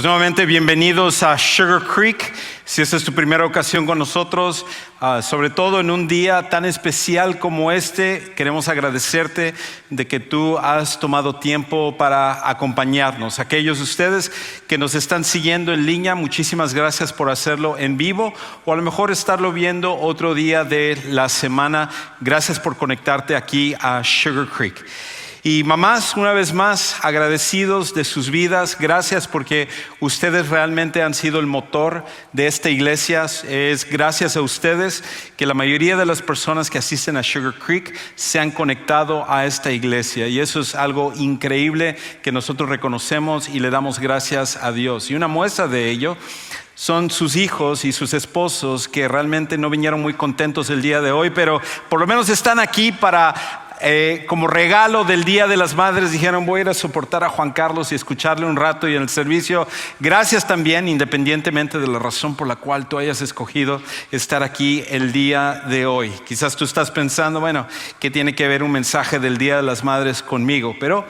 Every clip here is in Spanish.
Pues nuevamente bienvenidos a Sugar Creek. Si esta es tu primera ocasión con nosotros, sobre todo en un día tan especial como este, queremos agradecerte de que tú has tomado tiempo para acompañarnos. Aquellos de ustedes que nos están siguiendo en línea, muchísimas gracias por hacerlo en vivo o a lo mejor estarlo viendo otro día de la semana. Gracias por conectarte aquí a Sugar Creek. Y mamás, una vez más, agradecidos de sus vidas. Gracias porque ustedes realmente han sido el motor de esta iglesia. Es gracias a ustedes que la mayoría de las personas que asisten a Sugar Creek se han conectado a esta iglesia. Y eso es algo increíble que nosotros reconocemos y le damos gracias a Dios. Y una muestra de ello son sus hijos y sus esposos que realmente no vinieron muy contentos el día de hoy, pero por lo menos están aquí para... como regalo del Día de las Madres, dijeron: voy a ir a soportar a Juan Carlos y escucharle un rato y en el servicio. Gracias también, independientemente de la razón por la cual tú hayas escogido estar aquí el día de hoy. Quizás tú estás pensando, bueno, ¿qué tiene que ver un mensaje del Día de las Madres conmigo? Pero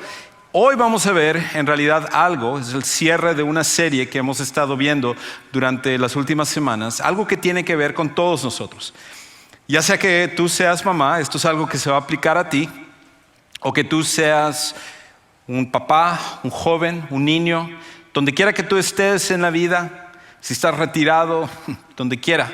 hoy vamos a ver en realidad algo, es el cierre de una serie que hemos estado viendo durante las últimas semanas, algo que tiene que ver con todos nosotros. Ya sea que tú seas mamá, esto es algo que se va a aplicar a ti, o que tú seas un papá, un joven, un niño, donde quiera que tú estés en la vida, si estás retirado, donde quiera.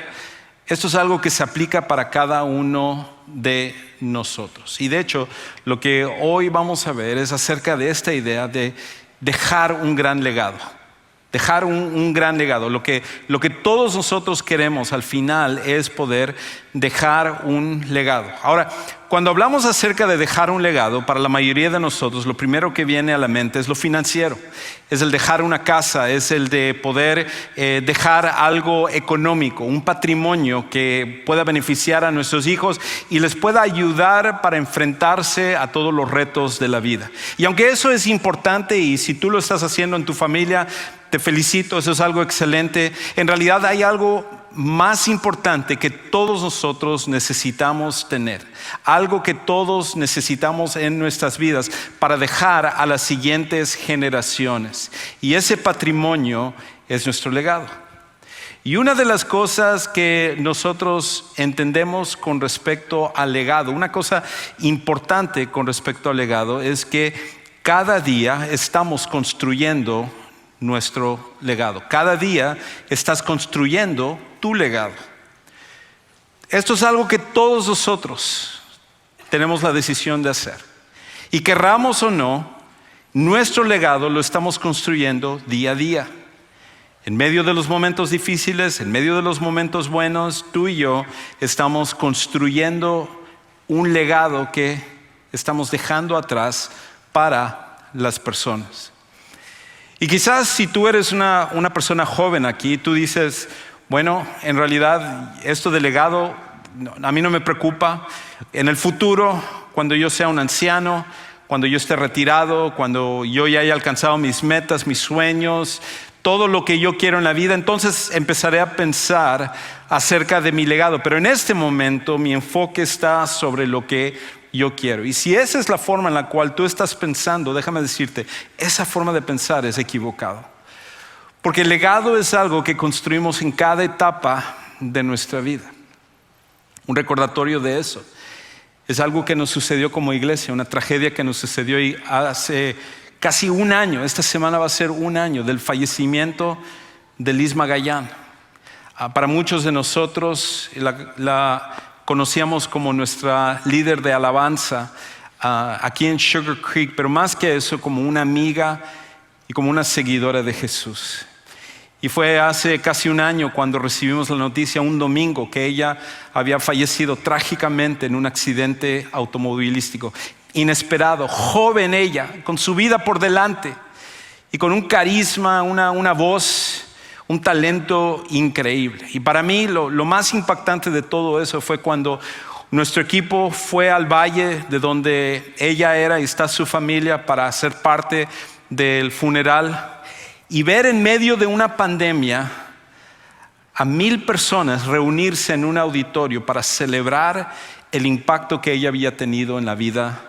Esto es algo que se aplica para cada uno de nosotros. Y de hecho, lo que hoy vamos a ver es acerca de esta idea de dejar un gran legado. Dejar un gran legado. Lo que todos nosotros queremos al final es poder dejar un legado. Ahora, cuando hablamos acerca de dejar un legado, para la mayoría de nosotros lo primero que viene a la mente es lo financiero. Es el dejar una casa, es el de poder dejar algo económico, un patrimonio que pueda beneficiar a nuestros hijos y les pueda ayudar para enfrentarse a todos los retos de la vida. Y aunque eso es importante y si tú lo estás haciendo en tu familia, te felicito, eso es algo excelente. En realidad hay algo más importante que todos nosotros necesitamos tener. Algo que todos necesitamos en nuestras vidas para dejar a las siguientes generaciones. Y ese patrimonio es nuestro legado. Y una de las cosas que nosotros entendemos con respecto al legado, una cosa importante con respecto al legado es que cada día estamos construyendo nuestro legado. Cada día estás construyendo tu legado. Esto es algo que todos nosotros tenemos la decisión de hacer. Y querramos o no, nuestro legado lo estamos construyendo día a día. En medio de los momentos difíciles, en medio de los momentos buenos, tú y yo estamos construyendo un legado que estamos dejando atrás para las personas. Y quizás si tú eres una persona joven aquí, tú dices, bueno, en realidad esto del legado a mí no me preocupa. En el futuro, cuando yo sea un anciano, cuando yo esté retirado, cuando yo ya haya alcanzado mis metas, mis sueños, todo lo que yo quiero en la vida, entonces empezaré a pensar acerca de mi legado. Pero en este momento mi enfoque está sobre lo que yo quiero. Y si esa es la forma en la cual tú estás pensando, déjame decirte, esa forma de pensar es equivocado. Porque el legado es algo que construimos en cada etapa de nuestra vida. Un recordatorio de eso. Es algo que nos sucedió como iglesia, una tragedia que nos sucedió hace casi un año. Esta semana va a ser un año del fallecimiento de Liz Magallán. Para muchos de nosotros la conocíamos como nuestra líder de alabanza aquí en Sugar Creek, pero más que eso, como una amiga y como una seguidora de Jesús. Y fue hace casi un año cuando recibimos la noticia, un domingo, que ella había fallecido trágicamente en un accidente automovilístico. Inesperado, joven ella, con su vida por delante y con un carisma, una voz, un talento increíble. Y para mí lo más impactante de todo eso fue cuando nuestro equipo fue al valle de donde ella era y está su familia para ser parte del funeral y ver en medio de una pandemia a 1,000 personas reunirse en un auditorio para celebrar el impacto que ella había tenido en la vida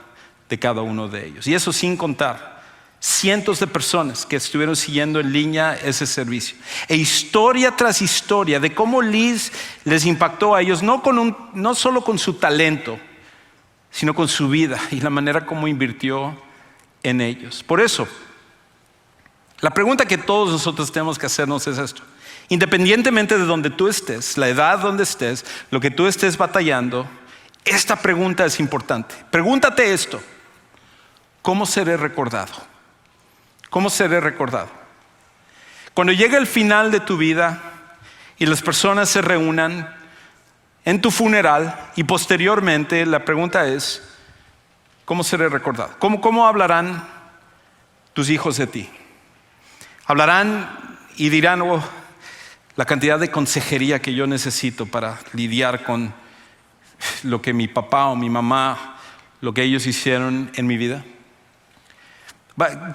de cada uno de ellos. Y eso sin contar cientos de personas que estuvieron siguiendo en línea ese servicio. E historia tras historia de cómo Liz les impactó a ellos, no solo con su talento, sino con su vida y la manera como invirtió en ellos. Por eso, la pregunta que todos nosotros tenemos que hacernos es esto. Independientemente de donde tú estés, la edad donde estés, lo que tú estés batallando, esta pregunta es importante. Pregúntate esto: ¿cómo seré recordado? ¿Cómo seré recordado? Cuando llegue el final de tu vida y las personas se reúnan en tu funeral y posteriormente, la pregunta es: ¿cómo seré recordado? ¿Cómo hablarán tus hijos de ti? Hablarán y dirán: oh, la cantidad de consejería que yo necesito para lidiar con lo que mi papá o mi mamá, lo que ellos hicieron en mi vida.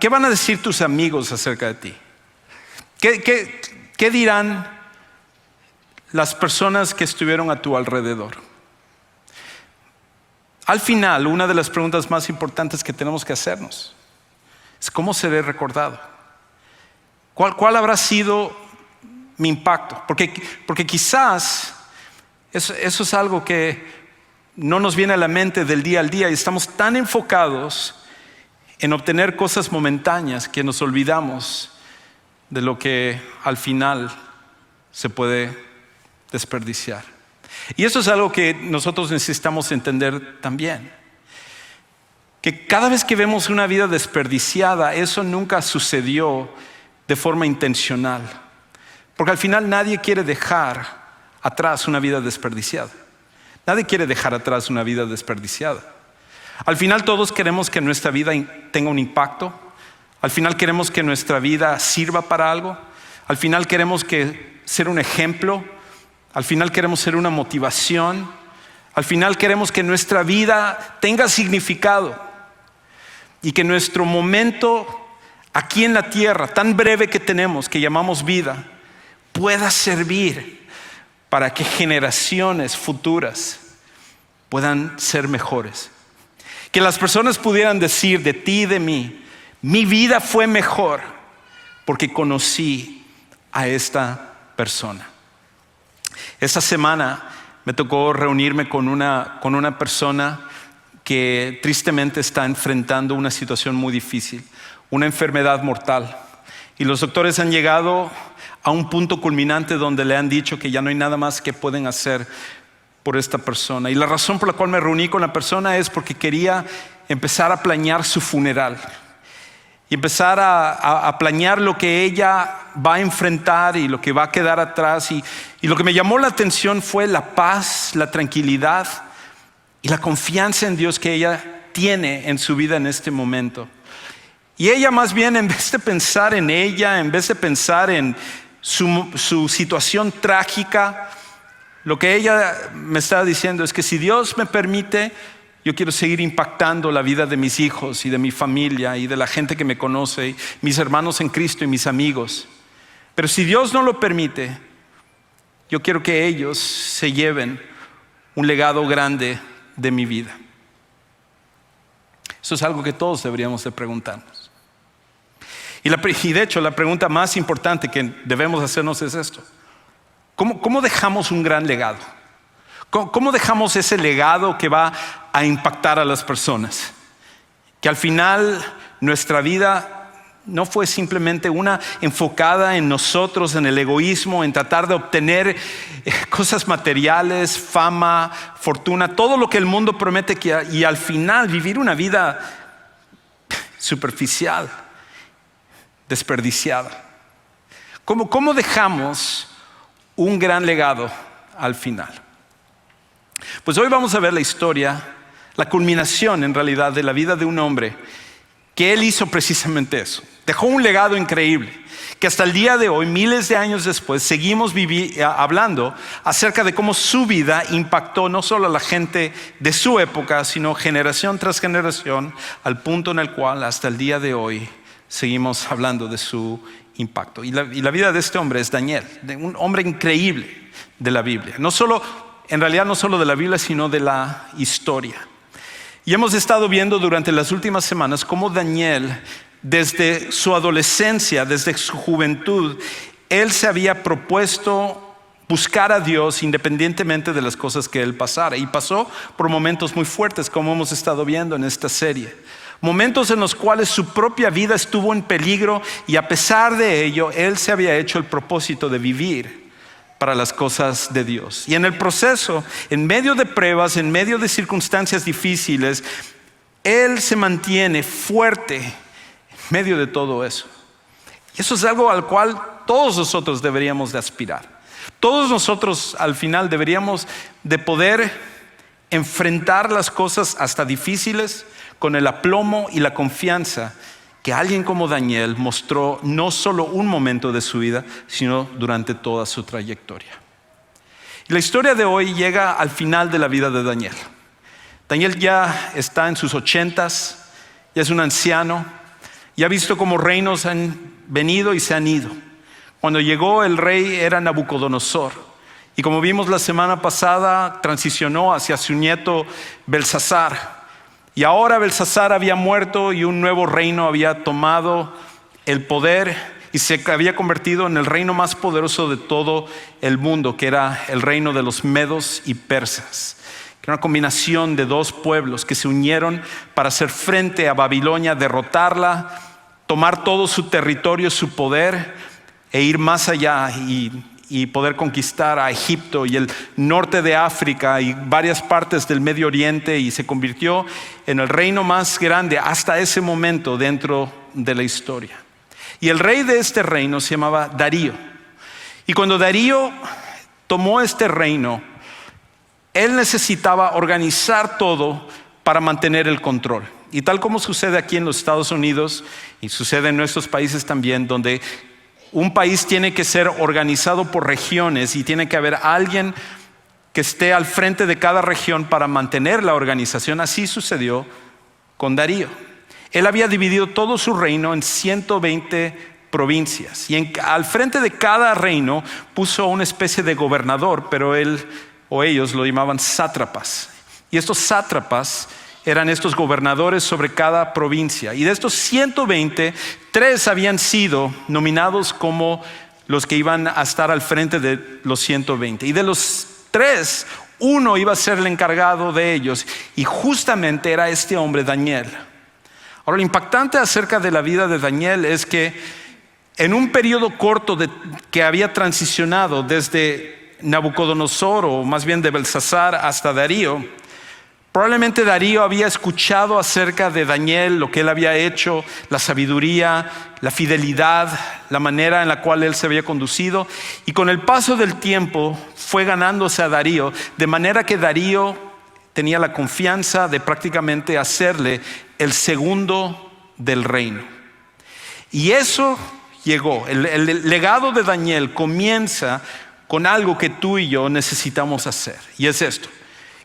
¿Qué van a decir tus amigos acerca de ti? ¿Qué dirán las personas que estuvieron a tu alrededor? Al final, una de las preguntas más importantes que tenemos que hacernos es: ¿cómo seré recordado? ¿Cuál habrá sido mi impacto? Porque quizás eso es algo que no nos viene a la mente del día al día y estamos tan enfocados en obtener cosas momentáneas que nos olvidamos de lo que al final se puede desperdiciar. Y eso es algo que nosotros necesitamos entender también. Que cada vez que vemos una vida desperdiciada, eso nunca sucedió de forma intencional. Porque al final nadie quiere dejar atrás una vida desperdiciada. Nadie quiere dejar atrás una vida desperdiciada. Al final todos queremos que nuestra vida tenga un impacto. Al final queremos que nuestra vida sirva para algo. Al final queremos ser un ejemplo. Al final queremos ser una motivación. Al final queremos que nuestra vida tenga significado. Y que nuestro momento aquí en la tierra, tan breve que tenemos, que llamamos vida, pueda servir para que generaciones futuras puedan ser mejores. Que las personas pudieran decir de ti y de mí: mi vida fue mejor porque conocí a esta persona. Esta semana me tocó reunirme con una persona que tristemente está enfrentando una situación muy difícil, una enfermedad mortal. Y los doctores han llegado a un punto culminante donde le han dicho que ya no hay nada más que pueden hacer por esta persona. Y la razón por la cual me reuní con la persona es porque quería empezar a planear su funeral y empezar a planear lo que ella va a enfrentar y lo que va a quedar atrás. Y lo que me llamó la atención fue la paz, la tranquilidad y la confianza en Dios que ella tiene en su vida en este momento. Y ella, más bien, en vez de pensar en ella, en vez de pensar en su situación trágica, lo que ella me estaba diciendo es que si Dios me permite, yo quiero seguir impactando la vida de mis hijos y de mi familia y de la gente que me conoce, y mis hermanos en Cristo y mis amigos. Pero si Dios no lo permite, yo quiero que ellos se lleven un legado grande de mi vida. Eso es algo que todos deberíamos de preguntarnos. Y de hecho, la pregunta más importante que debemos hacernos es esto: ¿cómo dejamos un gran legado? ¿Cómo dejamos ese legado que va a impactar a las personas? Que al final nuestra vida no fue simplemente una enfocada en nosotros, en el egoísmo, en tratar de obtener cosas materiales, fama, fortuna, todo lo que el mundo promete, y al final vivir una vida superficial, desperdiciada. ¿Cómo dejamos un gran legado al final? Pues hoy vamos a ver la historia, la culminación en realidad de la vida de un hombre que él hizo precisamente eso. Dejó un legado increíble que hasta el día de hoy, miles de años después, seguimos hablando acerca de cómo su vida impactó no solo a la gente de su época, sino generación tras generación, al punto en el cual hasta el día de hoy seguimos hablando de su impacto. Y la vida de este hombre es Daniel, un hombre increíble de la Biblia. En realidad no solo de la Biblia, sino de la historia. Y hemos estado viendo durante las últimas semanas cómo Daniel desde su adolescencia, desde su juventud, él se había propuesto buscar a Dios independientemente de las cosas que él pasara. Y pasó por momentos muy fuertes, como hemos estado viendo en esta serie. Momentos en los cuales su propia vida estuvo en peligro y a pesar de ello, él se había hecho el propósito de vivir para las cosas de Dios. Y en el proceso, en medio de pruebas, en medio de circunstancias difíciles, él se mantiene fuerte en medio de todo eso. Y eso es algo al cual todos nosotros deberíamos de aspirar. Todos nosotros al final deberíamos de poder enfrentar las cosas hasta difíciles con el aplomo y la confianza que alguien como Daniel mostró no solo un momento de su vida, sino durante toda su trayectoria. Y la historia de hoy llega al final de la vida de Daniel. Daniel ya está en sus 80s, ya es un anciano, ya ha visto cómo reinos han venido y se han ido. Cuando llegó el rey era Nabucodonosor. Y como vimos la semana pasada, transicionó hacia su nieto Belsasar. Y ahora Belsasar había muerto y un nuevo reino había tomado el poder y se había convertido en el reino más poderoso de todo el mundo, que era el reino de los medos y persas. Que era una combinación de dos pueblos que se unieron para hacer frente a Babilonia, derrotarla, tomar todo su territorio, su poder e ir más allá y poder conquistar a Egipto y el norte de África y varias partes del Medio Oriente, y se convirtió en el reino más grande hasta ese momento dentro de la historia. Y el rey de este reino se llamaba Darío. Y cuando Darío tomó este reino, él necesitaba organizar todo para mantener el control. Y tal como sucede aquí en los Estados Unidos y sucede en nuestros países también, donde un país tiene que ser organizado por regiones y tiene que haber alguien que esté al frente de cada región para mantener la organización. Así sucedió con Darío. Él había dividido todo su reino en 120 provincias y al frente de cada reino puso una especie de gobernador, pero él o ellos lo llamaban sátrapas. Y estos sátrapas eran estos gobernadores sobre cada provincia. Y de estos 120, 3 habían sido nominados como los que iban a estar al frente de los 120. Y de los 3, uno iba a ser el encargado de ellos. Y justamente era este hombre, Daniel. Ahora, lo impactante acerca de la vida de Daniel es que en un periodo corto que había transicionado desde Nabucodonosor, o más bien de Belsasar, hasta Darío, probablemente Darío había escuchado acerca de Daniel, lo que él había hecho, la sabiduría, la fidelidad, la manera en la cual él se había conducido. Y con el paso del tiempo fue ganándose a Darío, de manera que Darío tenía la confianza de prácticamente hacerle el segundo del reino. Y eso llegó. El legado de Daniel comienza con algo que tú y yo necesitamos hacer. Y es esto: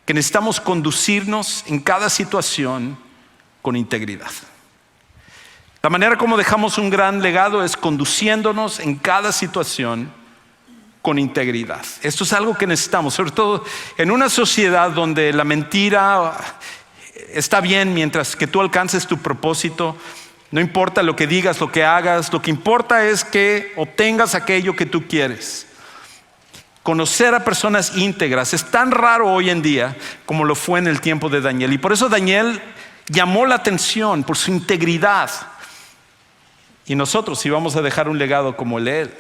que necesitamos conducirnos en cada situación con integridad. La manera como dejamos un gran legado es conduciéndonos en cada situación con integridad. Esto es algo que necesitamos, sobre todo en una sociedad donde la mentira está bien mientras que tú alcances tu propósito. No importa lo que digas, lo que hagas, lo que importa es que obtengas aquello que tú quieres. Conocer a personas íntegras es tan raro hoy en día como lo fue en el tiempo de Daniel. Y por eso Daniel llamó la atención por su integridad. Y nosotros, si vamos a dejar un legado como el de él,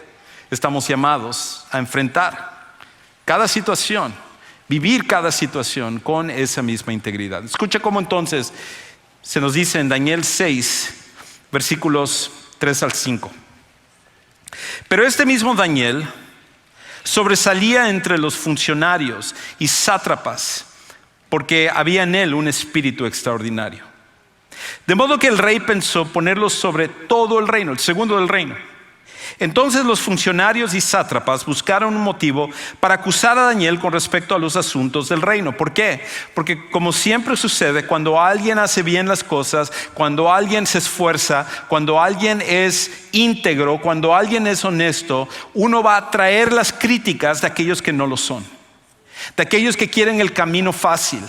estamos llamados a enfrentar cada situación, vivir cada situación con esa misma integridad. Escucha cómo entonces se nos dice en Daniel 6, versículos 3 al 5. Pero este mismo Daniel sobresalía entre los funcionarios y sátrapas, porque había en él un espíritu extraordinario. De modo que el rey pensó ponerlo sobre todo el reino, el segundo del reino. Entonces los funcionarios y sátrapas buscaron un motivo para acusar a Daniel con respecto a los asuntos del reino. ¿Por qué? Porque como siempre sucede, cuando alguien hace bien las cosas, cuando alguien se esfuerza, cuando alguien es íntegro, cuando alguien es honesto, uno va a traer las críticas de aquellos que no lo son, de aquellos que quieren el camino fácil,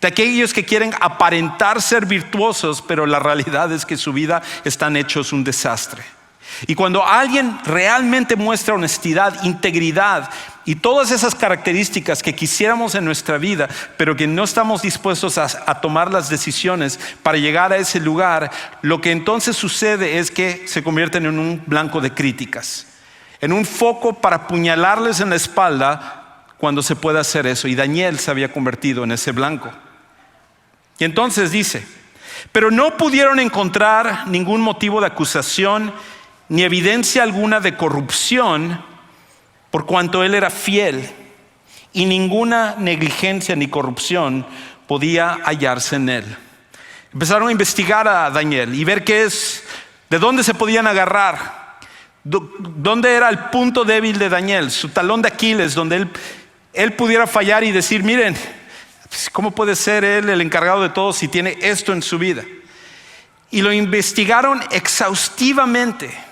de aquellos que quieren aparentar ser virtuosos, pero la realidad es que su vida están hechos un desastre. Y cuando alguien realmente muestra honestidad, integridad y todas esas características que quisiéramos en nuestra vida, pero que no estamos dispuestos a tomar las decisiones para llegar a ese lugar, lo que entonces sucede es que se convierten en un blanco de críticas, en un foco para apuñalarles en la espalda cuando se puede hacer eso. Y Daniel se había convertido en ese blanco. Y entonces dice, pero no pudieron encontrar ningún motivo de acusación ni evidencia alguna de corrupción, por cuanto él era fiel, y ninguna negligencia ni corrupción podía hallarse en él. Empezaron a investigar a Daniel y ver de dónde se podían agarrar, dónde era el punto débil de Daniel, su talón de Aquiles, donde él pudiera fallar y decir, miren, ¿cómo puede ser él el encargado de todo si tiene esto en su vida? Y lo investigaron exhaustivamente.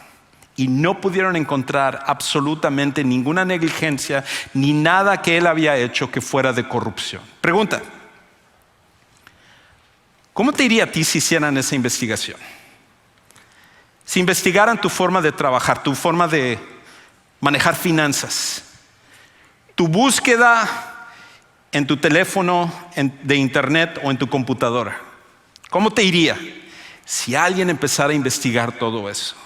Y no pudieron encontrar absolutamente ninguna negligencia ni nada que él había hecho que fuera de corrupción. Pregunta, ¿cómo te iría a ti si hicieran esa investigación? Si investigaran tu forma de trabajar, tu forma de manejar finanzas, tu búsqueda en tu teléfono de internet o en tu computadora. ¿Cómo te iría si alguien empezara a investigar todo eso?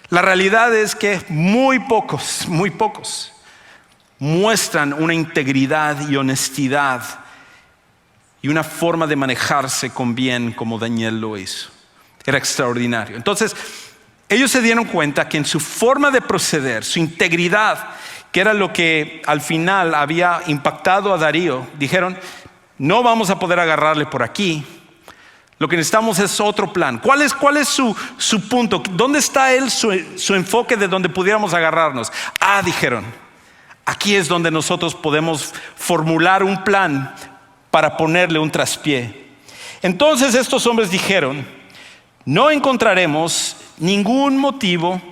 La realidad es que muy pocos muestran una integridad y honestidad y una forma de manejarse con bien como Daniel lo hizo. Era extraordinario. Entonces, ellos se dieron cuenta que en su forma de proceder, su integridad, que era lo que al final había impactado a Darío, dijeron, no vamos a poder agarrarle por aquí. Lo que necesitamos es otro plan. ¿Cuál es su punto? ¿Dónde está su enfoque de donde pudiéramos agarrarnos? Dijeron, aquí es donde nosotros podemos formular un plan para ponerle un traspié. Entonces estos hombres dijeron, no encontraremos ningún motivo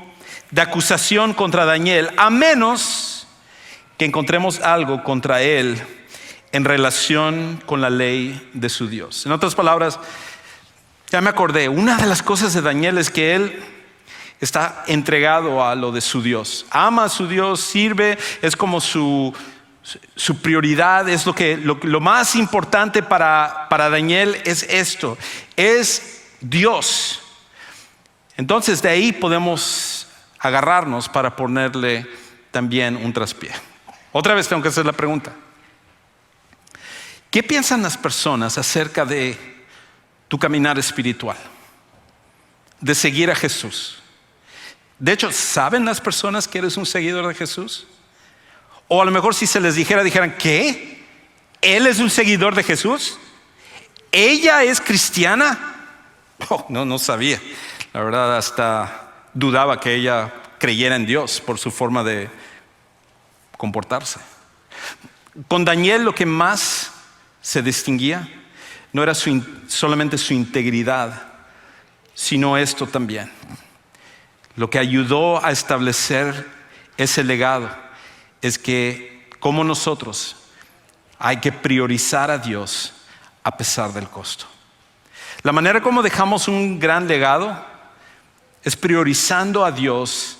de acusación contra Daniel, a menos que encontremos algo contra él en relación con la ley de su Dios. En otras palabras, ya me acordé, una de las cosas de Daniel es que él está entregado a lo de su Dios. Ama a su Dios, sirve, es como su prioridad, es lo más importante para Daniel es esto, es Dios. Entonces de ahí podemos agarrarnos para ponerle también un traspié. Otra vez tengo que hacer la pregunta. ¿Qué piensan las personas acerca de tu caminar espiritual, de seguir a Jesús? De hecho, ¿saben las personas que eres un seguidor de Jesús? O a lo mejor si se les dijeran, ¿qué? ¿Él es un seguidor de Jesús? ¿Ella es cristiana? No sabía. La verdad hasta dudaba que ella creyera en Dios por su forma de comportarse. Con Daniel lo que más se distinguía no era solamente su integridad, sino esto también. Lo que ayudó a establecer ese legado es que como nosotros hay que priorizar a Dios a pesar del costo. La manera como dejamos un gran legado es priorizando a Dios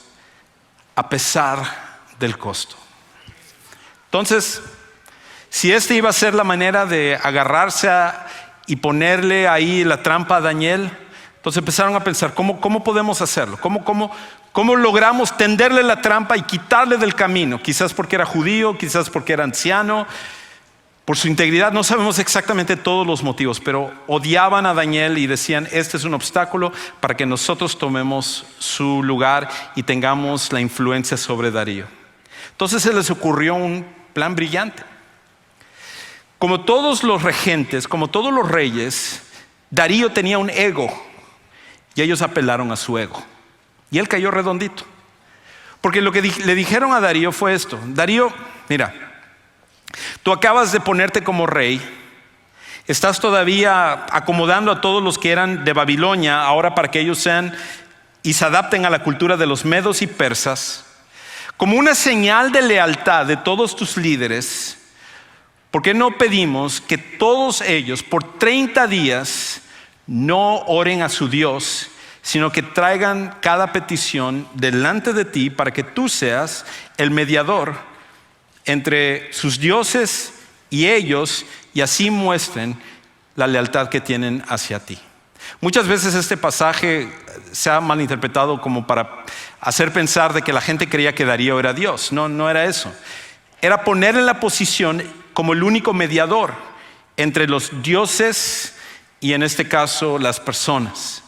a pesar del costo. Entonces, si esta iba a ser la manera de agarrarse y ponerle ahí la trampa a Daniel, entonces empezaron a pensar, ¿cómo podemos hacerlo? ¿Cómo logramos tenderle la trampa y quitarle del camino? Quizás porque era judío, quizás porque era anciano, por su integridad, no sabemos exactamente todos los motivos, pero odiaban a Daniel y decían, este es un obstáculo para que nosotros tomemos su lugar y tengamos la influencia sobre Darío. Entonces se les ocurrió un plan brillante. Como todos los regentes, como todos los reyes, Darío tenía un ego y ellos apelaron a su ego. Y él cayó redondito. Porque lo que le dijeron a Darío fue esto: Darío, mira, tú acabas de ponerte como rey, estás todavía acomodando a todos los que eran de Babilonia ahora para que ellos sean y se adapten a la cultura de los medos y persas, como una señal de lealtad de todos tus líderes. ¿por qué no pedimos que todos ellos por 30 días no oren a su Dios, sino que traigan cada petición delante de ti para que tú seas el mediador entre sus dioses y ellos, y así muestren la lealtad que tienen hacia ti? Muchas veces este pasaje se ha malinterpretado como para hacer pensar de que la gente creía que Darío era Dios. No era eso. Era poner en la posición como el único mediador entre los dioses y, en este caso, las personas.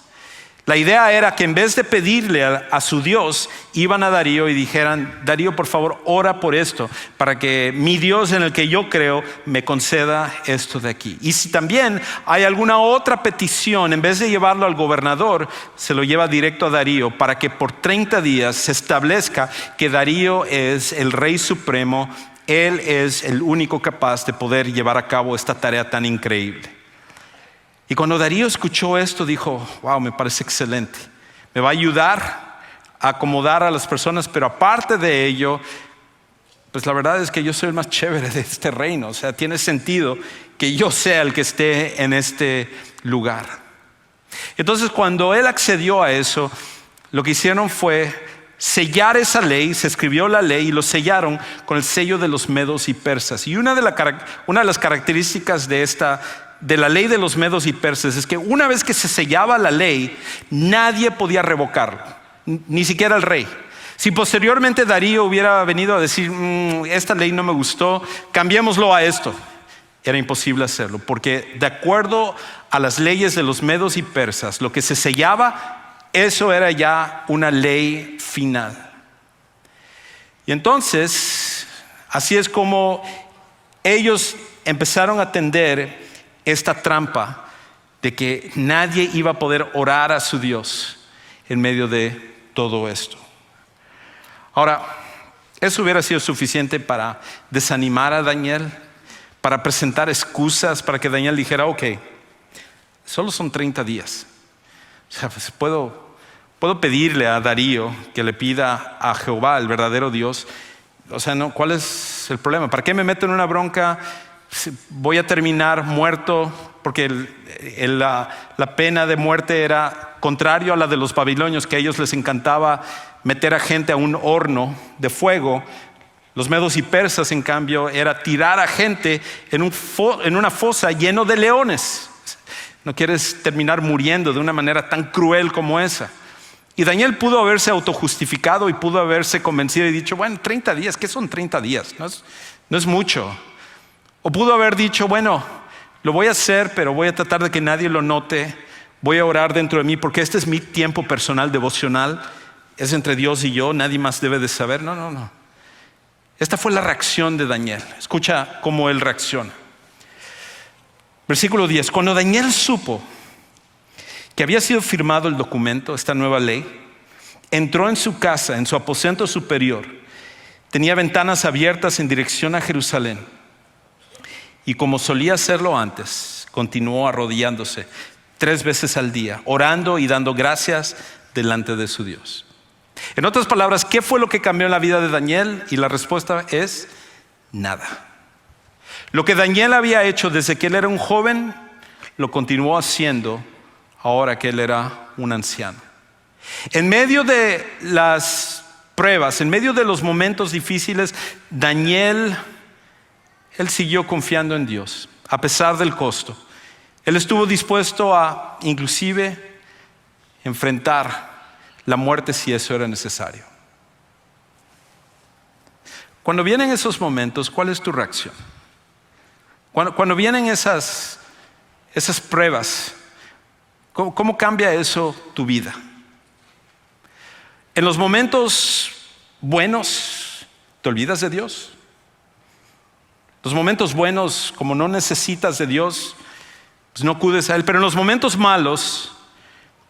La idea era que en vez de pedirle a su Dios, iban a Darío y dijeran: Darío, por favor, ora por esto, para que mi Dios en el que yo creo me conceda esto de aquí. Y si también hay alguna otra petición, en vez de llevarlo al gobernador, se lo lleva directo a Darío, para que por 30 días se establezca que Darío es el rey supremo. Él es el único capaz de poder llevar a cabo esta tarea tan increíble. Y cuando Darío escuchó esto, dijo: wow, me parece excelente. Me va a ayudar a acomodar a las personas, pero aparte de ello, pues la verdad es que yo soy el más chévere de este reino. O sea, tiene sentido que yo sea el que esté en este lugar. Entonces, cuando él accedió a eso, lo que hicieron fue sellar esa ley. Se escribió la ley y lo sellaron con el sello de los medos y persas. Y una de las características de la ley de los medos y persas es que una vez que se sellaba la ley, nadie podía revocarlo, ni siquiera el rey. Si posteriormente Darío hubiera venido a decir: esta ley no me gustó, cambiémoslo a esto, era imposible hacerlo, porque de acuerdo a las leyes de los medos y persas, lo que se sellaba, eso era ya una ley final. Y entonces, así es como ellos empezaron a tender esta trampa de que nadie iba a poder orar a su Dios en medio de todo esto. Ahora, eso hubiera sido suficiente para desanimar a Daniel, para presentar excusas para que Daniel dijera: ok, solo son 30 días. O sea, pues puedo pedirle a Darío que le pida a Jehová, el verdadero Dios. O sea, no, ¿cuál es el problema? ¿Para qué me meto en una bronca? Voy a terminar muerto, porque la pena de muerte era contrario a la de los babilonios, que a ellos les encantaba meter a gente a un horno de fuego. Los medos y persas, en cambio, era tirar a gente en una fosa lleno de leones. No quieres terminar muriendo de una manera tan cruel como esa. Y Daniel pudo haberse autojustificado y pudo haberse convencido y dicho: bueno, 30 días, ¿qué son 30 días? No es mucho. O pudo haber dicho: bueno, lo voy a hacer, pero voy a tratar de que nadie lo note. Voy a orar dentro de mí, porque este es mi tiempo personal devocional. Es entre Dios y yo, nadie más debe de saber. No. Esta fue la reacción de Daniel. Escucha cómo él reacciona. Versículo 10. Cuando Daniel supo que había sido firmado el documento, esta nueva ley, entró en su casa, en su aposento superior. Tenía ventanas abiertas en dirección a Jerusalén. Y como solía hacerlo antes, continuó arrodillándose 3 veces al día, orando y dando gracias delante de su Dios. En otras palabras, ¿qué fue lo que cambió en la vida de Daniel? Y la respuesta es: nada. Lo que Daniel había hecho desde que él era un joven, lo continuó haciendo ahora que él era un anciano. En medio de las pruebas, en medio de los momentos difíciles, Daniel, él siguió confiando en Dios, a pesar del costo. Él estuvo dispuesto a, inclusive, enfrentar la muerte si eso era necesario. Cuando vienen esos momentos, ¿cuál es tu reacción? Cuando vienen esas pruebas, ¿cómo cambia eso tu vida? En los momentos buenos, ¿te olvidas de Dios? Los momentos buenos, como no necesitas de Dios, pues no acudes a Él. Pero en los momentos malos,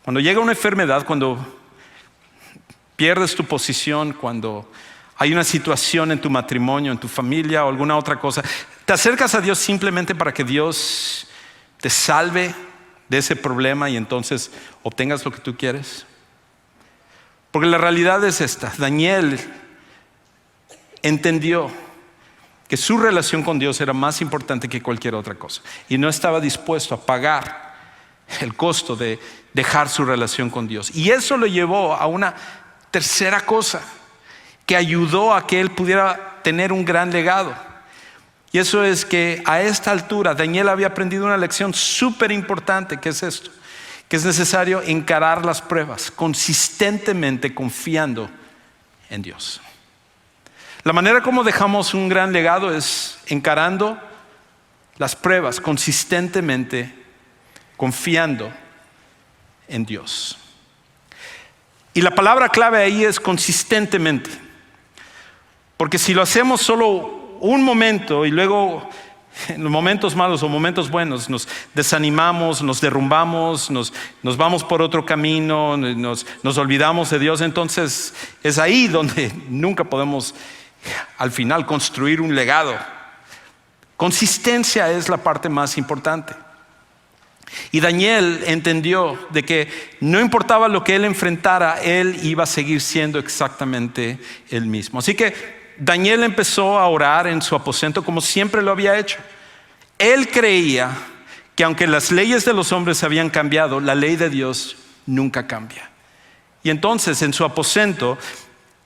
cuando llega una enfermedad, cuando pierdes tu posición, cuando hay una situación en tu matrimonio, en tu familia o alguna otra cosa, te acercas a Dios simplemente para que Dios te salve de ese problema y entonces obtengas lo que tú quieres. Porque la realidad es esta: Daniel entendió que su relación con Dios era más importante que cualquier otra cosa. Y no estaba dispuesto a pagar el costo de dejar su relación con Dios. Y eso lo llevó a una tercera cosa que ayudó a que él pudiera tener un gran legado. Y eso es que a esta altura Daniel había aprendido una lección súper importante, que es esto, que es necesario encarar las pruebas consistentemente confiando en Dios. La manera como dejamos un gran legado es encarando las pruebas consistentemente confiando en Dios. Y la palabra clave ahí es consistentemente. Porque si lo hacemos solo un momento y luego en los momentos malos o momentos buenos nos desanimamos, nos derrumbamos, nos vamos por otro camino, nos olvidamos de Dios, entonces es ahí donde nunca podemos al final construir un legado. Consistencia es la parte más importante. Y Daniel entendió de que no importaba lo que él enfrentara, él iba a seguir siendo exactamente el mismo. Así que Daniel empezó a orar en su aposento como siempre lo había hecho. Él creía que aunque las leyes de los hombres habían cambiado, la ley de Dios nunca cambia. Y entonces en su aposento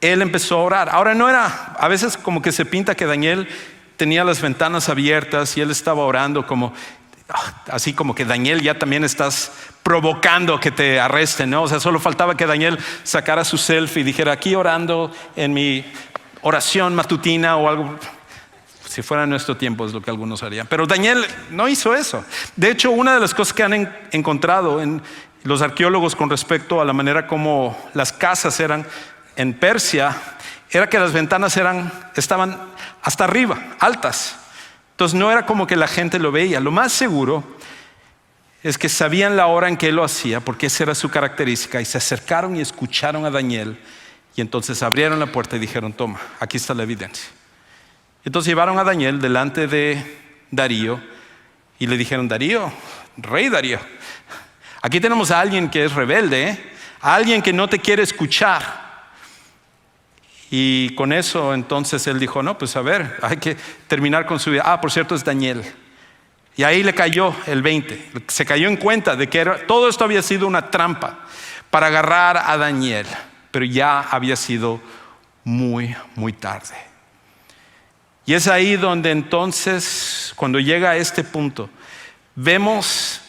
él empezó a orar. Ahora no era, a veces como que se pinta que Daniel tenía las ventanas abiertas y él estaba orando como así como que Daniel ya también estás provocando que te arresten, ¿no? O sea, solo faltaba que Daniel sacara su selfie y dijera aquí orando en mi oración matutina o algo. Si fuera nuestro tiempo es lo que algunos harían. Pero Daniel no hizo eso. De hecho, una de las cosas que han encontrado en los arqueólogos con respecto a la manera como las casas eran en Persia era que las ventanas estaban hasta arriba, altas. Entonces no era como que la gente lo veía. Lo más seguro es que sabían la hora en que él lo hacía, porque esa era su característica, y se acercaron y escucharon a Daniel. Y entonces abrieron la puerta y dijeron, toma, aquí está la evidencia. Entonces llevaron a Daniel delante de Darío y le dijeron, Darío, rey Darío, aquí tenemos a alguien que es rebelde, a alguien que no te quiere escuchar. Y con eso entonces él dijo, no, pues a ver, hay que terminar con su vida. Por cierto, es Daniel. Y ahí le cayó el 20. Se cayó en cuenta de que todo esto había sido una trampa para agarrar a Daniel. Pero ya había sido muy, muy tarde. Y es ahí donde entonces, cuando llega a este punto, vemos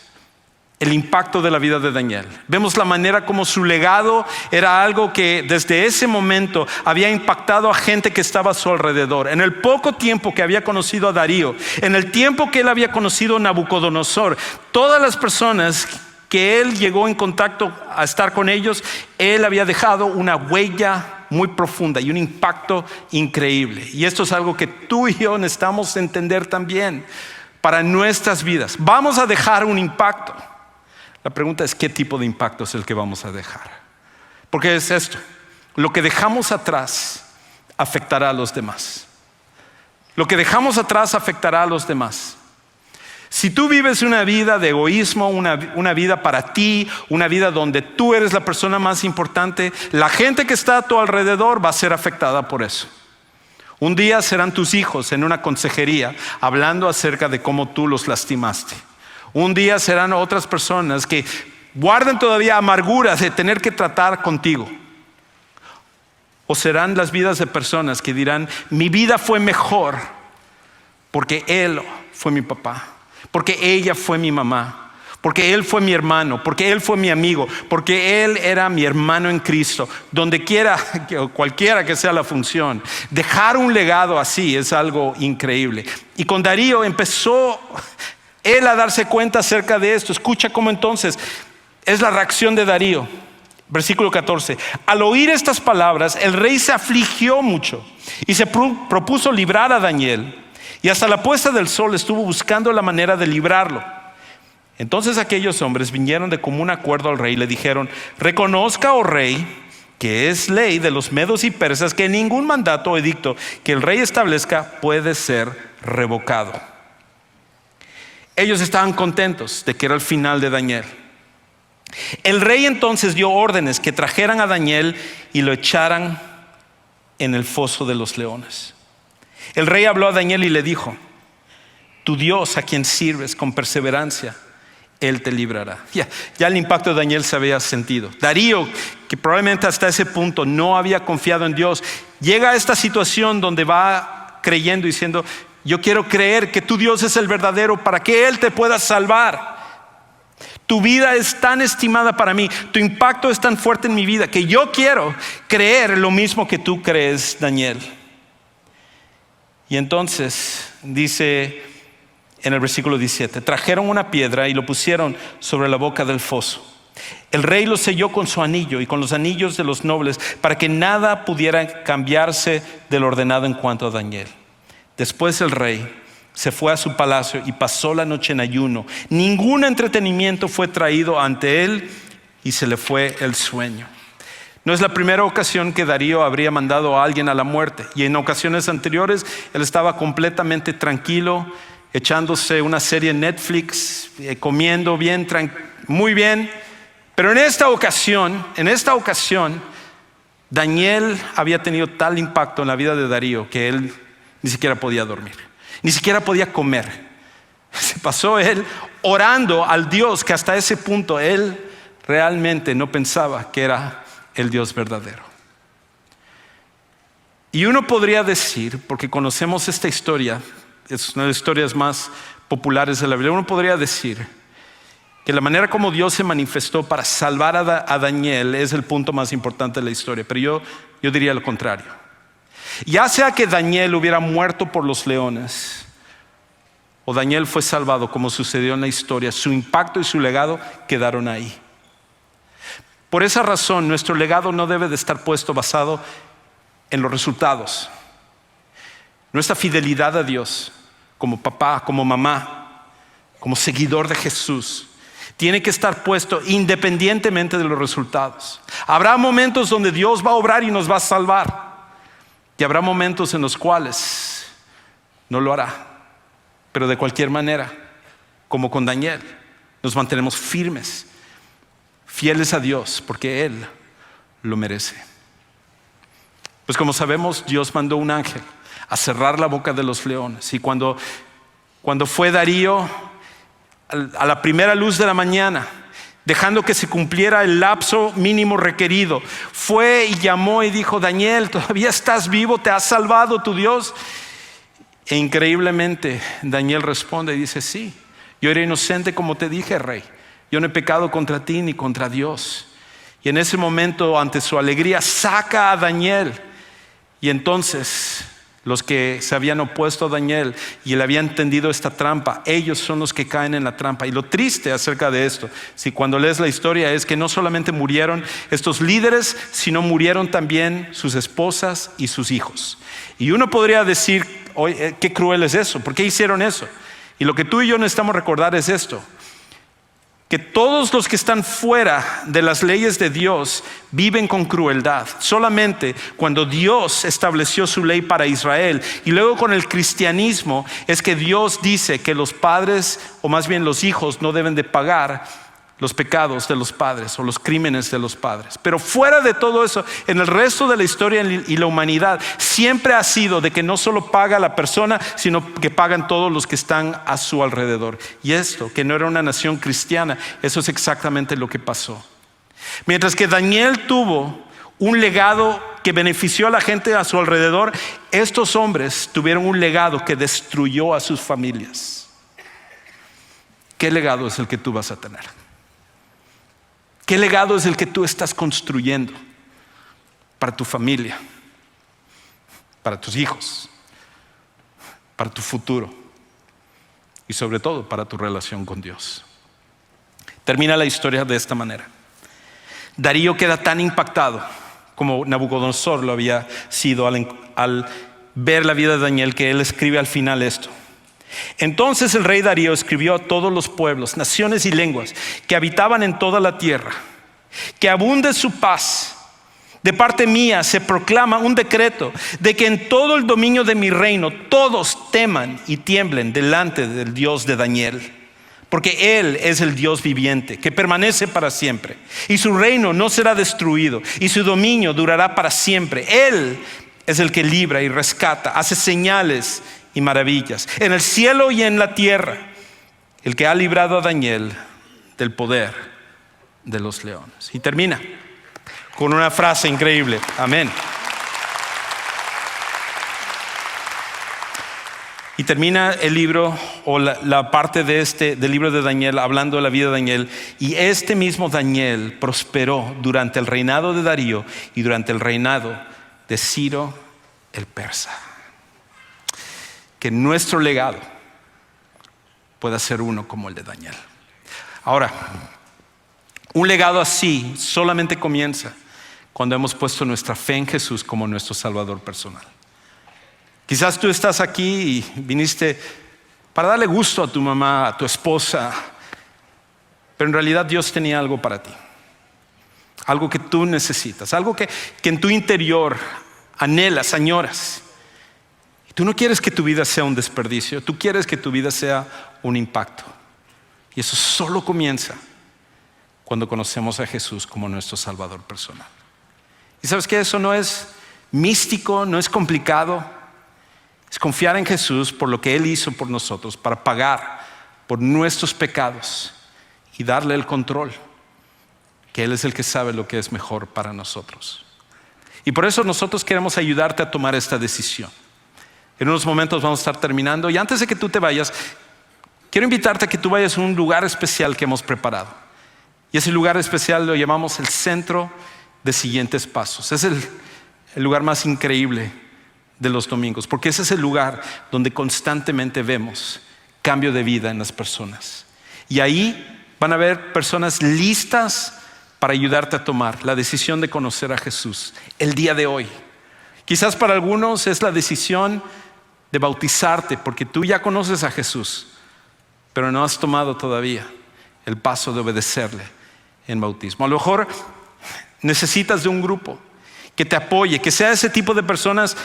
el impacto de la vida de Daniel. Vemos la manera como su legado era algo que desde ese momento había impactado a gente que estaba a su alrededor. En el poco tiempo que había conocido a Darío, en el tiempo que él había conocido a Nabucodonosor, todas las personas que él llegó en contacto a estar con ellos, él había dejado una huella muy profunda y un impacto increíble. Y esto es algo que tú y yo necesitamos entender también para nuestras vidas. Vamos a dejar un impacto. La pregunta es, ¿qué tipo de impacto es el que vamos a dejar? Porque es esto, lo que dejamos atrás afectará a los demás. Lo que dejamos atrás afectará a los demás. Si tú vives una vida de egoísmo, una vida para ti, una vida donde tú eres la persona más importante, la gente que está a tu alrededor va a ser afectada por eso. Un día serán tus hijos en una consejería hablando acerca de cómo tú los lastimaste. Un día serán otras personas que guarden todavía amarguras de tener que tratar contigo. O serán las vidas de personas que dirán, mi vida fue mejor porque él fue mi papá. Porque ella fue mi mamá, porque él fue mi hermano, porque él fue mi amigo, porque él era mi hermano en Cristo. Donde quiera, cualquiera que sea la función, dejar un legado así es algo increíble. Y con Darío empezó él a darse cuenta acerca de esto. Escucha cómo entonces es la reacción de Darío. Versículo 14. Al oír estas palabras, el rey se afligió mucho y se propuso librar a Daniel. Y hasta la puesta del sol estuvo buscando la manera de librarlo. Entonces aquellos hombres vinieron de común acuerdo al rey y le dijeron, reconozca, oh rey, que es ley de los medos y persas que ningún mandato o edicto que el rey establezca puede ser revocado. Ellos estaban contentos de que era el final de Daniel. El rey entonces dio órdenes que trajeran a Daniel y lo echaran en el foso de los leones. El rey habló a Daniel y le dijo: tu Dios, a quien sirves con perseverancia, Él te librará. Ya el impacto de Daniel se había sentido. Darío, que probablemente hasta ese punto no había confiado en Dios, llega a esta situación donde va creyendo, diciendo: yo quiero creer que tu Dios es el verdadero para que Él te pueda salvar. Tu vida es tan estimada para mí, tu impacto es tan fuerte en mi vida, que yo quiero creer lo mismo que tú crees, Daniel. Y entonces dice en el versículo 17: trajeron una piedra y lo pusieron sobre la boca del foso. El rey lo selló con su anillo y con los anillos de los nobles, para que nada pudiera cambiarse de lo ordenado en cuanto a Daniel. Después el rey se fue a su palacio y pasó la noche en ayuno. Ningún entretenimiento fue traído ante él y se le fue el sueño. No es la primera ocasión que Darío habría mandado a alguien a la muerte, y en ocasiones anteriores él estaba completamente tranquilo, echándose una serie en Netflix, comiendo bien, muy bien. Pero en esta ocasión, Daniel había tenido tal impacto en la vida de Darío que él ni siquiera podía dormir, ni siquiera podía comer. Se pasó él orando al Dios que hasta ese punto él realmente no pensaba que era el Dios verdadero. Y uno podría decir, porque conocemos esta historia, es una de las historias más populares de la Biblia, uno podría decir que la manera como Dios se manifestó para salvar a Daniel es el punto más importante de la historia. Pero yo diría lo contrario. Ya sea que Daniel hubiera muerto por los leones, o Daniel fue salvado como sucedió en la historia, su impacto y su legado quedaron ahí. Por esa razón, nuestro legado no debe de estar puesto basado en los resultados. Nuestra fidelidad a Dios, como papá, como mamá, como seguidor de Jesús, tiene que estar puesto independientemente de los resultados. Habrá momentos donde Dios va a obrar y nos va a salvar, y habrá momentos en los cuales no lo hará. Pero de cualquier manera, como con Daniel, nos mantenemos firmes, fieles a Dios, porque Él lo merece. Pues como sabemos, Dios mandó un ángel a cerrar la boca de los leones. Y cuando fue Darío a la primera luz de la mañana, dejando que se cumpliera el lapso mínimo requerido, fue y llamó y dijo: Daniel, ¿todavía estás vivo? ¿Te ha salvado tu Dios? E increíblemente Daniel responde y dice: sí, yo era inocente como te dije, rey. Yo no he pecado contra ti ni contra Dios. Y en ese momento, ante su alegría, saca a Daniel. Y entonces los que se habían opuesto a Daniel y él había entendido esta trampa, ellos son los que caen en la trampa. Y lo triste acerca de esto, si cuando lees la historia, es que no solamente murieron estos líderes, sino murieron también sus esposas y sus hijos. Y uno podría decir: oye, qué cruel es eso, ¿por qué hicieron eso? Y lo que tú y yo necesitamos recordar es esto: que todos los que están fuera de las leyes de Dios viven con crueldad. Solamente cuando Dios estableció su ley para Israel y luego con el cristianismo es que Dios dice que los padres, o más bien los hijos, no deben de pagar los pecados de los padres o los crímenes de los padres. Pero fuera de todo eso, en el resto de la historia y la humanidad, siempre ha sido de que no solo paga la persona, sino que pagan todos los que están a su alrededor. Y esto, que no era una nación cristiana, eso es exactamente lo que pasó. Mientras que Daniel tuvo un legado que benefició a la gente a su alrededor, estos hombres tuvieron un legado que destruyó a sus familias. ¿Qué legado es el que tú vas a tener? ¿Qué legado es el que tú estás construyendo para tu familia, para tus hijos, para tu futuro y sobre todo para tu relación con Dios? Termina la historia de esta manera. Darío queda tan impactado como Nabucodonosor lo había sido al ver la vida de Daniel, que él escribe al final esto: entonces el rey Darío escribió a todos los pueblos, naciones y lenguas que habitaban en toda la tierra: que abunde su paz. De parte mía se proclama un decreto de que en todo el dominio de mi reino todos teman y tiemblen delante del Dios de Daniel, porque Él es el Dios viviente que permanece para siempre, y su reino no será destruido, y su dominio durará para siempre. Él es el que libra y rescata, hace señales y maravillas. En el cielo y en la tierra, el que ha librado a Daniel del poder de los leones. Y termina con una frase increíble. Amén. Y termina el libro o la parte del libro de Daniel hablando de la vida de Daniel. Y este mismo Daniel prosperó durante el reinado de Darío y durante el reinado de Ciro el persa. Que nuestro legado pueda ser uno como el de Daniel. Ahora, un legado así solamente comienza cuando hemos puesto nuestra fe en Jesús como nuestro Salvador personal. Quizás tú estás aquí y viniste para darle gusto a tu mamá, a tu esposa, pero en realidad Dios tenía algo para ti. Algo que tú necesitas, algo que en tu interior anhelas, añoras. Y tú no quieres que tu vida sea un desperdicio, tú quieres que tu vida sea un impacto. Y eso solo comienza cuando conocemos a Jesús como nuestro Salvador personal. Y sabes que eso no es místico, no es complicado. Es confiar en Jesús por lo que Él hizo por nosotros, para pagar por nuestros pecados y darle el control, que Él es el que sabe lo que es mejor para nosotros. Y por eso nosotros queremos ayudarte a tomar esta decisión. En unos momentos vamos a estar terminando y antes de que tú te vayas, quiero invitarte a que tú vayas a un lugar especial que hemos preparado. Y ese lugar especial lo llamamos el Centro de Siguientes Pasos. Es el lugar más increíble de los domingos, porque ese es el lugar donde constantemente vemos cambio de vida en las personas. Y ahí van a haber personas listas para ayudarte a tomar la decisión de conocer a Jesús el día de hoy. Quizás para algunos es la decisión de bautizarte, porque tú ya conoces a Jesús, pero no has tomado todavía el paso de obedecerle en bautismo. A lo mejor necesitas de un grupo que te apoye, que sea ese tipo de personas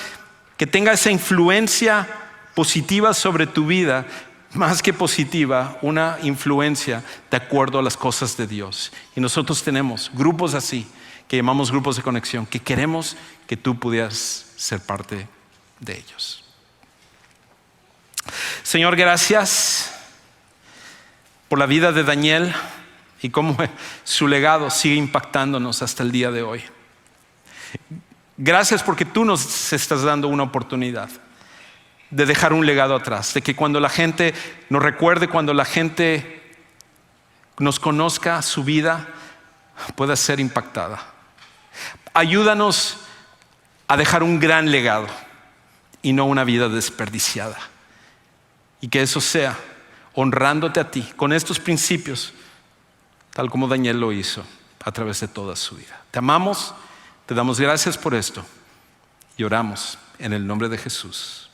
que tenga esa influencia positiva sobre tu vida, más que positiva, una influencia de acuerdo a las cosas de Dios. Y nosotros tenemos grupos así, que llamamos grupos de conexión, que queremos que tú pudieras ser parte de ellos. Señor, gracias por la vida de Daniel y cómo su legado sigue impactándonos hasta el día de hoy. Gracias porque tú nos estás dando una oportunidad de dejar un legado atrás, de que cuando la gente nos recuerde, cuando la gente nos conozca, su vida pueda ser impactada. Ayúdanos a dejar un gran legado y no una vida desperdiciada. Y que eso sea honrándote a ti con estos principios, tal como Daniel lo hizo a través de toda su vida. Te amamos. Te damos gracias por esto y oramos en el nombre de Jesús.